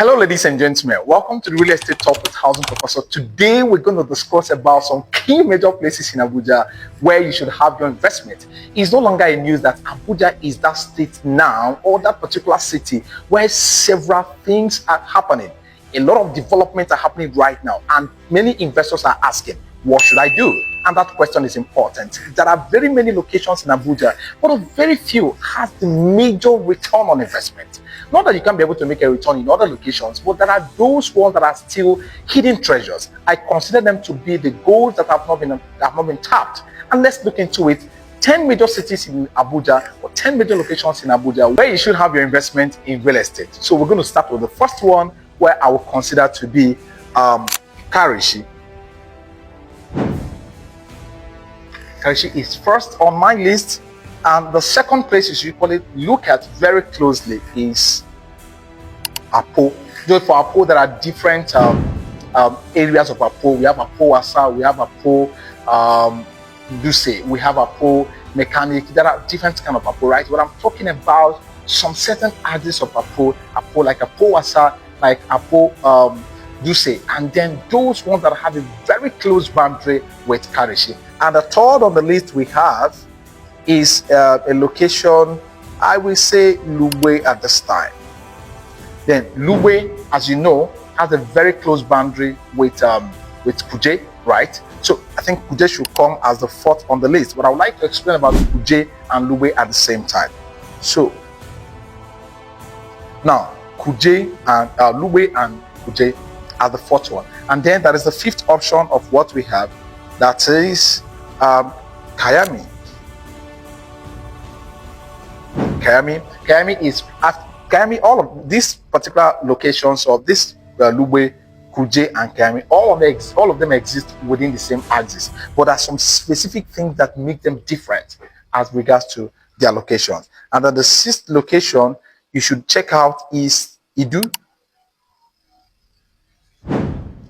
Hello, ladies and gentlemen. Welcome to the Real Estate Talk with Housing Professor. Today, we're going to discuss about some key major places in Abuja where you should have your investment. It's no longer a news that Abuja is that state now or that particular city where several things are happening. A lot of developments are happening right now, and many investors are asking, what should I do? And that question is important. There are very many locations in Abuja, but very few has the major return on investment. Not that you can't be able to make a return in other locations, but there are those ones that are still hidden treasures. I consider them to be the goals that have not been tapped. And let's look into it. 10 major cities in Abuja, or 10 major locations in Abuja where you should have your investment in real estate. So we're going to start with the first one, where I will consider to be Karshi. Karshi is first on my list, and the second place you should equally look at very closely is Apo. For Apo, there are different areas of Apo. We have Apo Wasa, we have Apo Duse, we have Apo Mechanic. There are different kind of Apo, right? But I'm talking about some certain axes of Apo like Apo Wasa, like Apo Duse, and then those ones that have a very close boundary with Karshi. And the third on the list we have is a location, I will say Lugbe at this time. Then Lugbe, as you know, has a very close boundary with Kuje, right? So I think Kuje should come as the fourth on the list, but I would like to explain about Kuje and Lugbe at the same time. So now Kuje and Lugbe and Kuje are the fourth one, and then there is the fifth option of what we have, that is Kayami. Kayami is Kayami. All of these particular locations of this Lugbe, Kuje, and Kayami, all of them exist within the same axis, but there are some specific things that make them different as regards to their locations. And then the sixth location you should check out is Inegedu.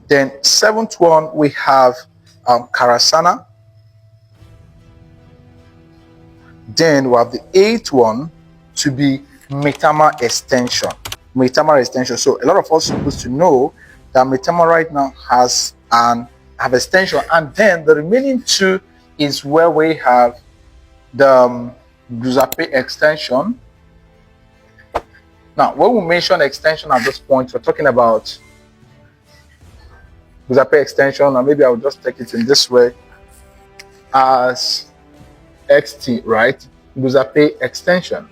Then seventh one we have Karshana. Then we have the eighth one to be Maitama Extension. So a lot of us are supposed to know that Maitama right now have extension, and then the remaining two is where we have the Guzape Extension. Now, when we mention extension at this point, we're talking about Guzape Extension, and maybe I'll just take it in this way as XT, right? Guzape Extension.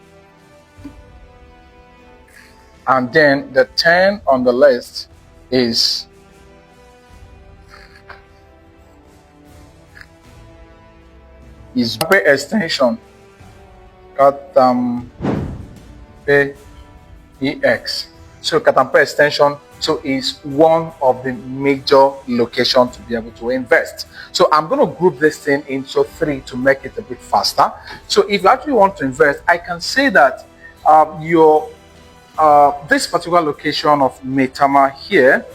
And then the 10 on the list is Guzape Extension, Katampe EX. So Katampe Extension is one of the major locations to be able to invest. So I'm going to group this thing into three to make it a bit faster. So if you actually want to invest, I can say that this particular location of Maitama here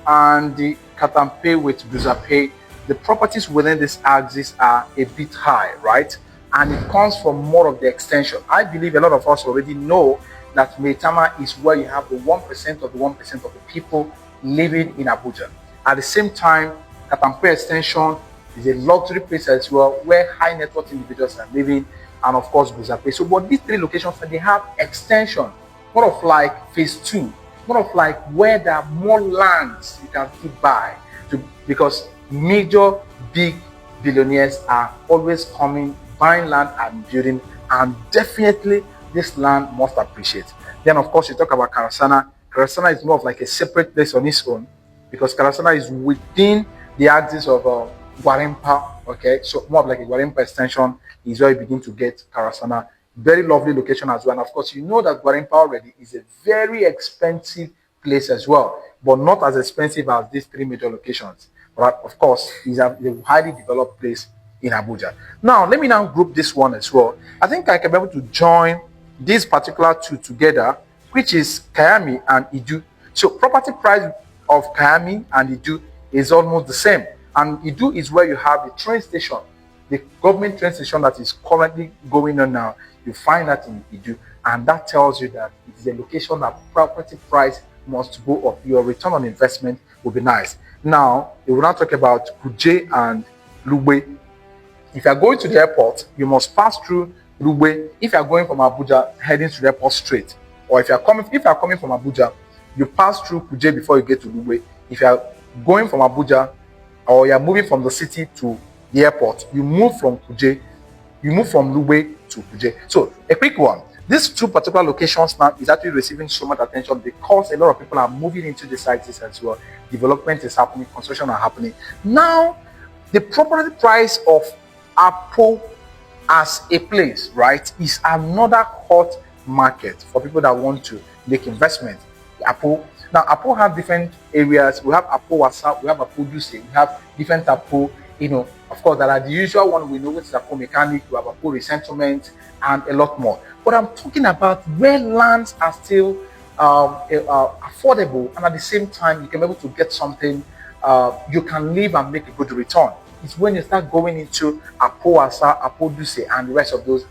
and the Katampe with Guzape, the properties within this axis are a bit high, right? And it comes from more of the extension. I believe a lot of us already know that Maitama is where you have the 1% of the people living in Abuja. At the same time, Katampe Extension is a luxury place as well, where high net worth individuals are living, and of course Guzape. So, but these three locations, they have extension, more of like phase 2, more of like where there are more lands you can still buy, because major big billionaires are always coming, buying land and building, and definitely this land must appreciate. Then of course you talk about Karshana. Karshana is more of like a separate place on its own, because Karshana is within the axis of Gwarimpa. Okay, so more of like a Gwarimpa extension is where you begin to get Karshana. Very lovely location as well. And of course you know that Gwarimpa already is a very expensive place as well, but not as expensive as these three major locations. But of course it's a highly developed place in Abuja. Now let me now group this one as well. I think I can be able to join these particular two together, which is Kayami and Inegedu. So property price of Kayami and Inegedu is almost the same, and Inegedu is where you have the train station, the government train station that is currently going on now. You find that in Inegedu, and that tells you that it is a location that property price must go up. Your return on investment will be nice. Now, we will now talk about Kuje and Lugbe. If you are going to the airport, you must pass through Lugbe. If you are going from Abuja, heading to the airport straight, or if you are coming from Abuja, you pass through Kuje before you get to Lugbe. If you are going from Abuja, or you are moving from the city to the airport, you move from Kuje, you move from Lugbe to Kuje. So a quick one. These two particular locations now is actually receiving so much attention because a lot of people are moving into the sites as well. Development is happening, construction are happening. Now, the property price of Apo as a place, right, is another hot market for people that want to make investment. Apo. Now, Apo have different areas. We have Apo Wasa, we have Apo Duse, we have different Apo, of course, there are the usual one we know, which is Apo Mechanic, we have Apo Resettlement, and a lot more. But I'm talking about where lands are still affordable, and at the same time, you can be able to get something, you can live and make a good return. It's when you start going into Apo Wasa, Apo Duse, and the rest of those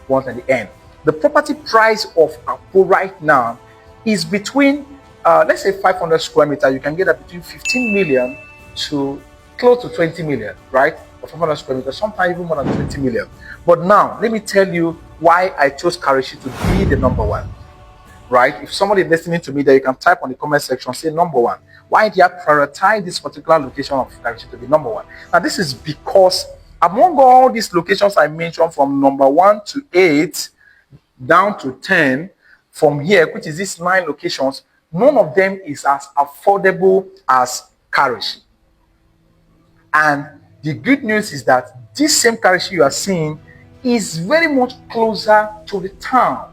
ones at the end. The property price of Apo right now is between, let's say 500 square meters, you can get that between 15 million to close to 20 million, right? For 500 square meters, sometimes even more than 20 million. But now, let me tell you why I chose Karshi to be the number one, right? If somebody listening to me there, you can type on the comment section, say number one. Why did I prioritize this particular location of Karshi to be number one? Now, this is because among all these locations I mentioned from number 1 to 8, down to 10, from here, which is these 9 locations, none of them is as affordable as Karshi. And the good news is that this same Karshi you are seeing is very much closer to the town.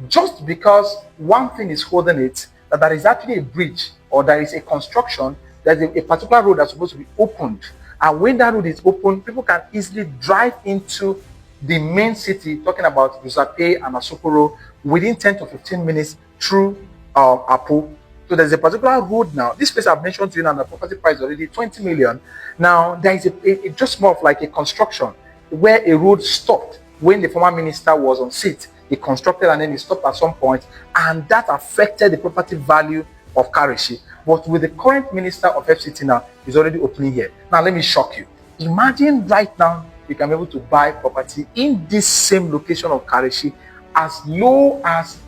Just because one thing is holding it, that there is actually a bridge or there is a construction, there's a particular road that's supposed to be opened. And when that road is open, people can easily drive into the main city, talking about Guzape and Asokoro, within 10 to 15 minutes through Apo. So there's a particular road now. This place I've mentioned to you now, the property price is already 20 million. Now, there is a just more of like a construction where a road stopped when the former minister was on seat. He constructed and then he stopped at some point, and that affected the property value of Karshi. But with the current minister of FCT now, he's already opening here. Now, let me shock you. Imagine right now you can be able to buy property in this same location of Karshi as low as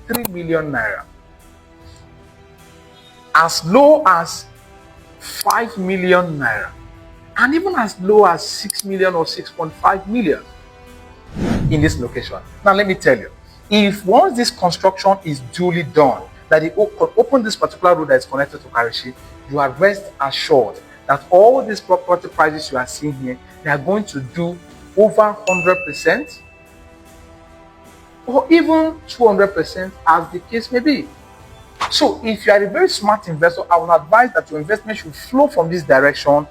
3 million naira, as low as 5 million naira, and even as low as 6 million or 6.5 million in this location. Now, let me tell you, if once this construction is duly done, that they open this particular road that is connected to Karshi, you are rest assured that all these property prices you are seeing here, they are going to do over 100% or even 200% as the case may be. So if you are a very smart investor, I will advise that your investment should flow from this direction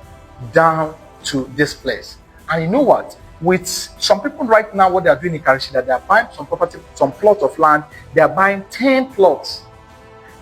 down to this place. And you know what? With some people right now, what they are doing in Karshi, that they are buying some property, some plot of land, they are buying 10 plots.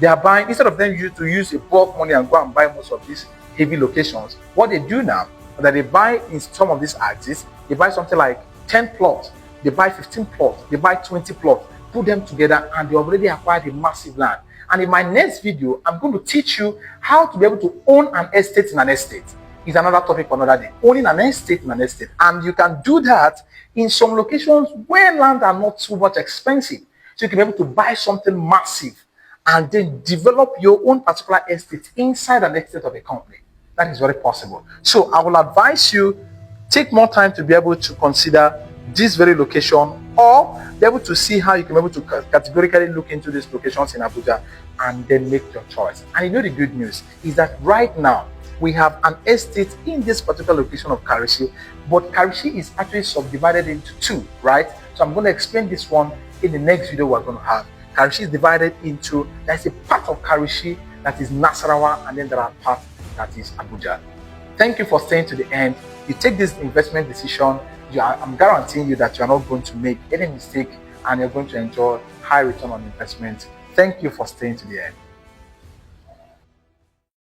They are buying, instead of them to use a bulk money and go and buy most of these heavy locations, what they do now is that they buy in some of these axes, they buy something like 10 plots, they buy 15 plots, they buy 20 plots, put them together, and they already acquired a massive land. And in my next video, I'm going to teach you how to be able to own an estate in an estate. It's another topic for another day. Owning an estate in an estate. And you can do that in some locations where land are not too much expensive. So you can be able to buy something massive and then develop your own particular estate inside an estate of a company. That is very possible. So I will advise you, take more time to be able to consider this very location, or be able to see how you can be able to categorically look into these locations in Abuja and then make your choice. And you know the good news is that right now we have an estate in this particular location of Karshi, but Karshi is actually subdivided into 2, right? So I'm going to explain this one in the next video we're going to have. Karshi is divided into, there's a part of Karshi that is Nasarawa, and then there are parts that is Abuja. Thank you for staying to the end. You take this investment decision, I'm guaranteeing you that you're not going to make any mistake and you're going to enjoy high return on investment. Thank you for staying to the end.